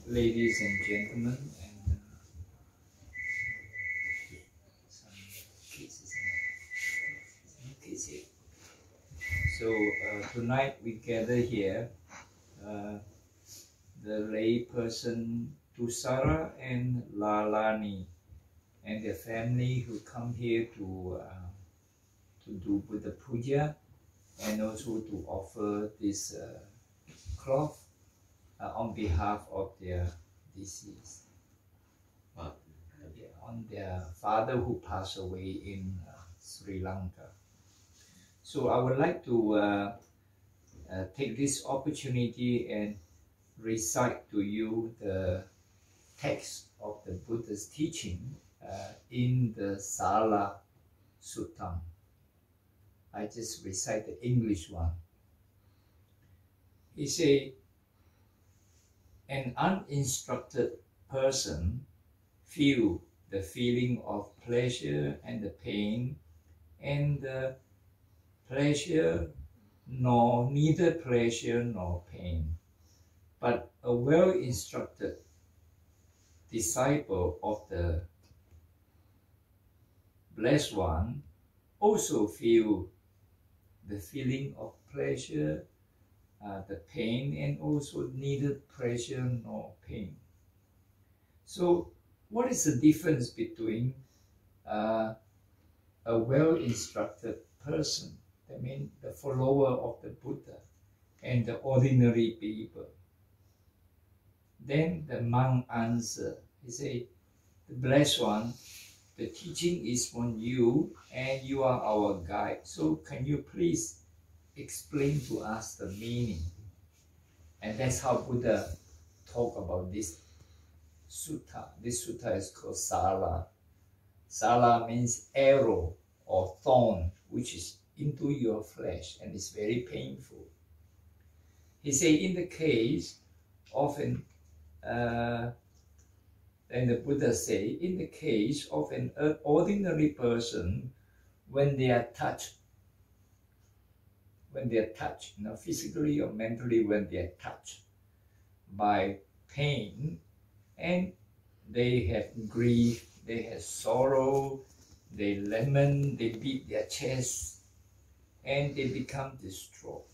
ladies and gentlemen, and some cases here. So tonight we gather here, the lay person Salla and Lalani and their family who come here to do Buddha Puja and also to offer this cloth on behalf of their deceased, on their father who passed away in Sri Lanka. So I would like to take this opportunity and recite to you the text of the Buddha's teaching in the Salla suttam. I just recite the English one. He said, an uninstructed person feel the feeling of pleasure and the pain, and the pleasure neither pleasure nor pain. But a well-instructed disciple of the Blessed One also feel the feeling of pleasure, the pain, and also neither pleasure nor pain. So what is the difference between a well-instructed person, that means the follower of the Buddha, and the ordinary people? Then the monk answered, he said, the Blessed One, the teaching is from you and you are our guide. So can you please explain to us the meaning? And that's how Buddha talk about this sutta. This sutta is called Salla. Salla means arrow or thorn, which is into your flesh and it's very painful. He said, in the case of an and the Buddha say, in the case of an ordinary person, when they are touched, physically or mentally, when they are touched by pain, and they have grief, they have sorrow, they lament, they beat their chest, and they become distraught,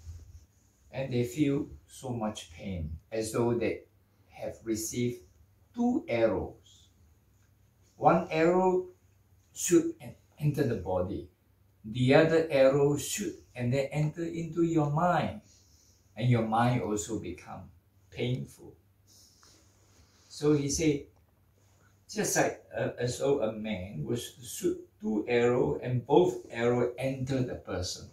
and they feel so much pain, as though they have received 2 arrows. One arrow shoot and enter the body. The other arrow shoot and then enter into your mind. And your mind also become painful. So he said, just like as though a man was to shoot 2 arrows and both arrows enter the person.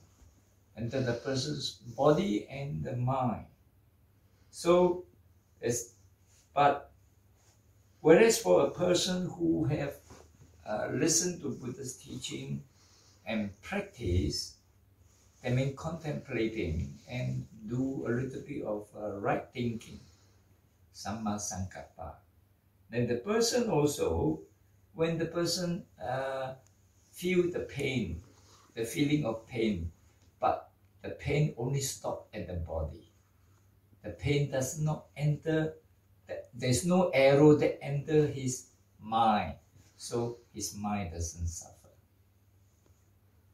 Enter the person's body and the mind. So, whereas for a person who have listened to Buddha's teaching and practice, I mean contemplating and do a little bit of right thinking, samma sankappa, then the person also, when the person feel the pain, the feeling of pain, but the pain only stop at the body. The pain does not enter. There's no arrow that enter his mind, so his mind doesn't suffer.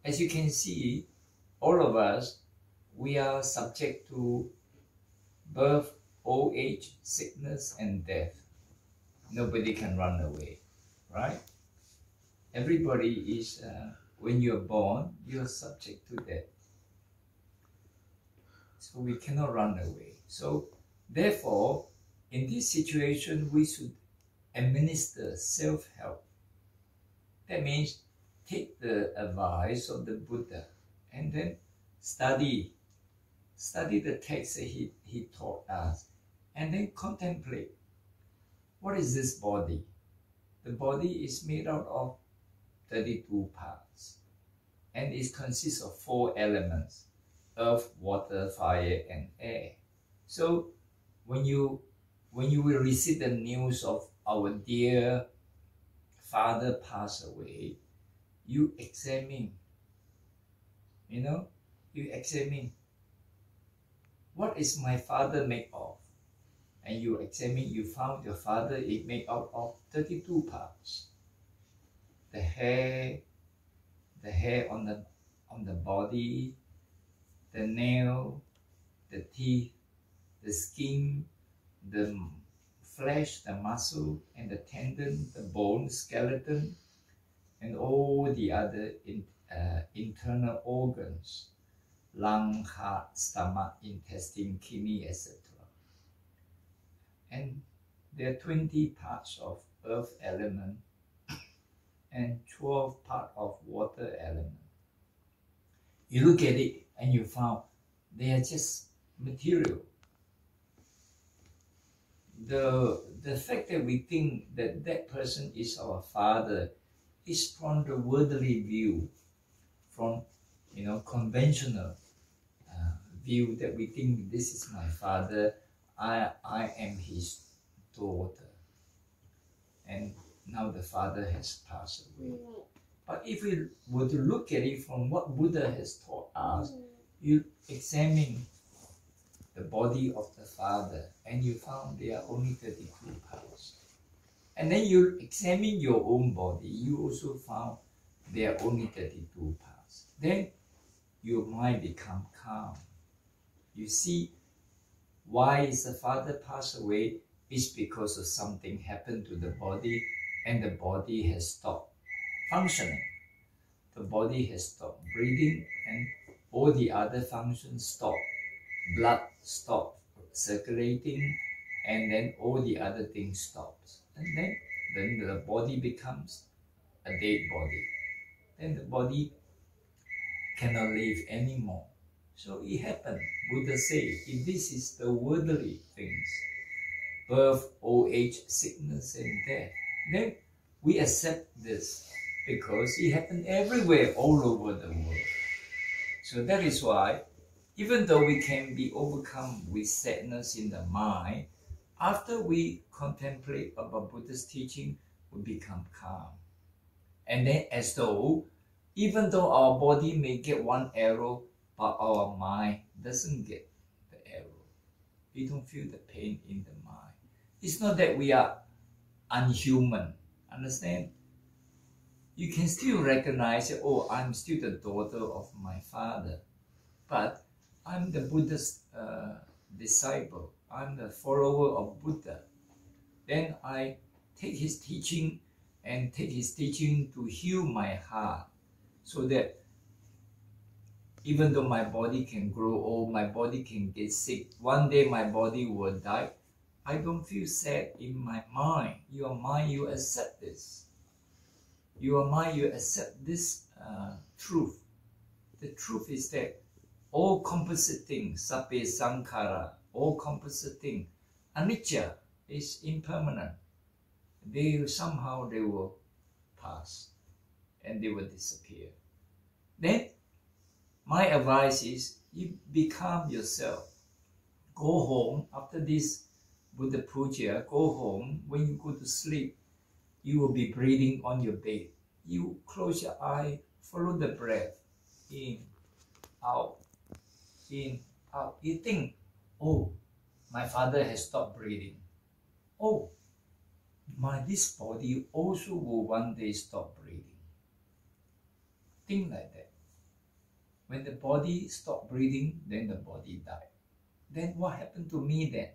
As you can see, all of us, we are subject to birth, old age, sickness, and death. Nobody can run away, right? Everybody is, when you're born, you're subject to death. So we cannot run away. So therefore, in this situation, we should administer self-help. That means take the advice of the Buddha and then study the text that he taught us, and then contemplate. What is this body? The body is made out of 32 parts, and it consists of 4 elements: earth, water, fire, and air. So when you will receive the news of our dear father passed away, you examine, you examine, what is my father made of? and you examine, you found your father is made out of 32 parts. The hair on the body, the nail, the teeth, the skin, the flesh, the muscle, and the tendon, the bone, skeleton, and all the other internal organs, lung, heart, stomach, intestine, kidney, etc. And there are 20 parts of earth element and 12 parts of water element. You look at it and you found they are just material. The fact that we think that that person is our father is from the worldly view, from conventional view, that we think this is my father, I am his daughter, and now the father has passed away. But if we were to look at it from what Buddha has taught us, you examine the body of the father and you found there are only 32 parts. And then you examine your own body, you also found there are only 32 parts. Then your mind becomes calm. You see, why is the father passed away? It's because of something happened to the body and the body has stopped functioning. The body has stopped breathing and all the other functions stop. Blood stops circulating and then all the other things stops. And then the body becomes a dead body. Then the body cannot live anymore. So it happened. Buddha said, if this is the worldly things, birth, old age, sickness and death, then we accept this because it happened everywhere, all over the world. So that is why, even though we can be overcome with sadness in the mind, after we contemplate about Buddha's teaching, we become calm. And then as though, even though our body may get one arrow, but our mind doesn't get the arrow. We don't feel the pain in the mind. It's not that we are unhuman, understand? You can still recognize, oh, I'm still the daughter of my father, but I'm the Buddha's disciple. I'm the follower of Buddha. Then I take his teaching and take his teaching to heal my heart, so that even though my body can grow old, my body can get sick, one day my body will die, I don't feel sad in my mind. Your mind, you accept this. Your mind, you accept this truth. The truth is that all composite things, sabbe sankhara, all composite things, anicca, is impermanent. Somehow they will pass and they will disappear. Then my advice is, you become yourself. Go home after this Buddha Puja, go home. When you go to sleep, you will be breathing on your bed. You close your eye, follow the breath, in, out, in, out. You think, oh, my father has stopped breathing. Oh, this body also will one day stop breathing. Think like that. When the body stopped breathing, then the body died. Then what happened to me then?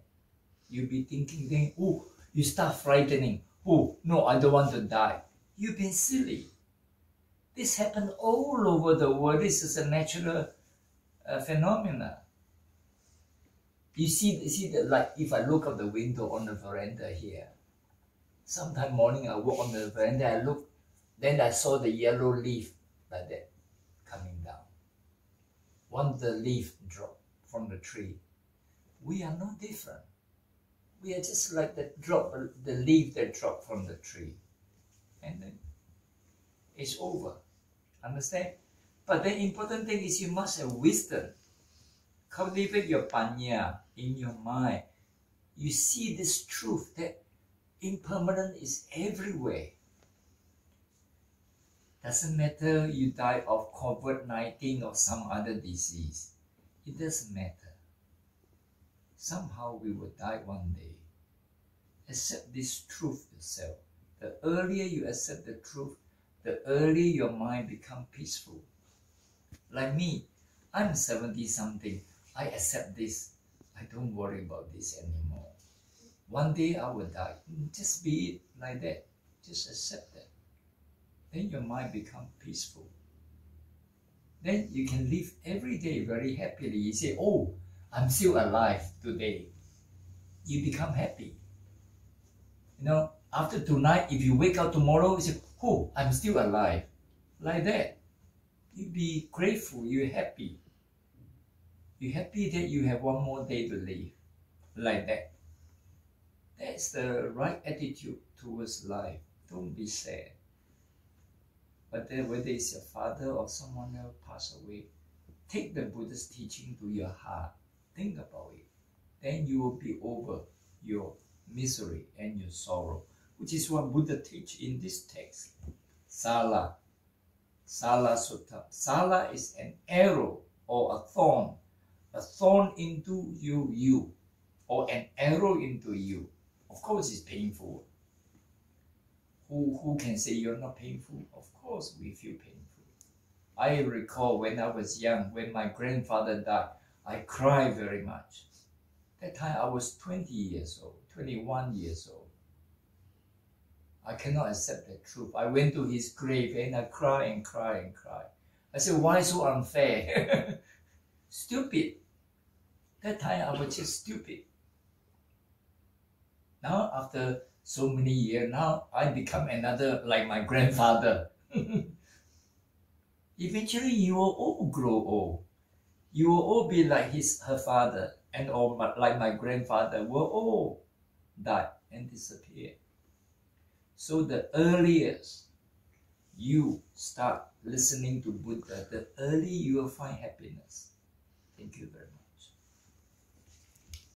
You'll be thinking then, oh, you start frightening. Oh, no, I don't want to die. You've been silly. This happened all over the world. This is a natural phenomena. You see the light. If I look out the window on the veranda here, sometime morning I walk on the veranda, I look, then I saw the yellow leaf like that coming down. One the leaf dropped from the tree. We are no different. We are just like the leaf that dropped from the tree. And then it's over. Understand? But the important thing is you must have wisdom. Cultivate your panya in your mind. You see this truth that impermanent is everywhere. Doesn't matter you die of COVID-19 or some other disease. It doesn't matter. Somehow we will die one day. accept this truth yourself. The earlier you accept the truth, the earlier your mind becomes peaceful. Like me, I'm 70-something. I accept this. I don't worry about this anymore. One day I will die. Just be it like that. Just accept that. Then your mind becomes peaceful. Then you can live every day very happily. You say, oh, I'm still alive today. You become happy. You know, after tonight, if you wake up tomorrow, you say, oh, I'm still alive. Like that. You be grateful, you're happy. You're happy that you have one more day to live. Like that. That's the right attitude towards life. Don't be sad. But then whether it's your father or someone else pass away, take the Buddha's teaching to your heart. Think about it. Then you will be over your misery and your sorrow, which is what Buddha teach in this text. Salla. Salla suttam. Salla is an arrow or a thorn into you, or an arrow into you. Of course, it's painful. Who can say you're not painful? Of course, we feel painful. I recall when I was young, when my grandfather died, I cried very much. That time I was 20 years old, 21 years old. I cannot accept the truth. I went to his grave and I cried and cried and cried. I said, why so unfair? Stupid. That time I was just stupid. Now after so many years, now I become another like my grandfather. Eventually you will all grow old. You will all be like her father, and or like my grandfather will all die and disappear. So the earliest you start listening to Buddha, the earlier you will find happiness. Thank you very much.